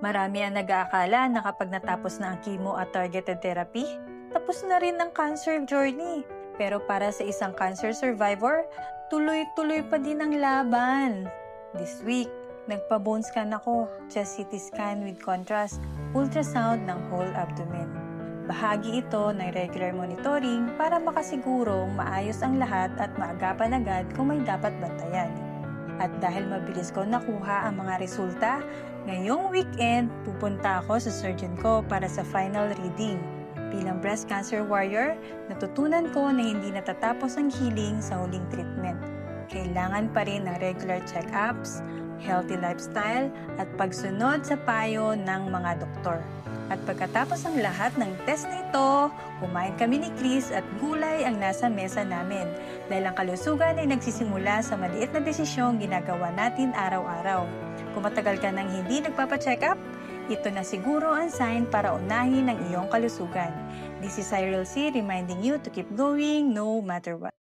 Marami ang nag-aakala na kapag natapos na ang chemo at targeted therapy, tapos na rin ang cancer journey. Pero para sa isang cancer survivor, tuloy-tuloy pa din ang laban. This week, nagpa-bone scan ako, chest CT scan with contrast, ultrasound ng whole abdomen. Bahagi ito ng regular monitoring para makasigurong maayos ang lahat at maagapan agad kung may dapat bantayan. At dahil mabilis ko nakuha ang mga resulta, ngayong weekend pupunta ako sa surgeon ko para sa final reading. Bilang breast cancer warrior, natutunan ko na hindi natatapos ang healing sa huling treatment. Kailangan pa rin ng regular check-ups, healthy lifestyle, at pagsunod sa payo ng mga doktor. At pagkatapos ng lahat ng test na ito, kumain kami ni Chris at gulay ang nasa mesa namin. Dahil ang kalusugan ay nagsisimula sa maliit na desisyong ginagawa natin araw-araw. Kung matagal ka nang hindi nagpapacheck up, ito na siguro ang sign para unahin ang iyong kalusugan. This is Cyril C. reminding you to keep going no matter what.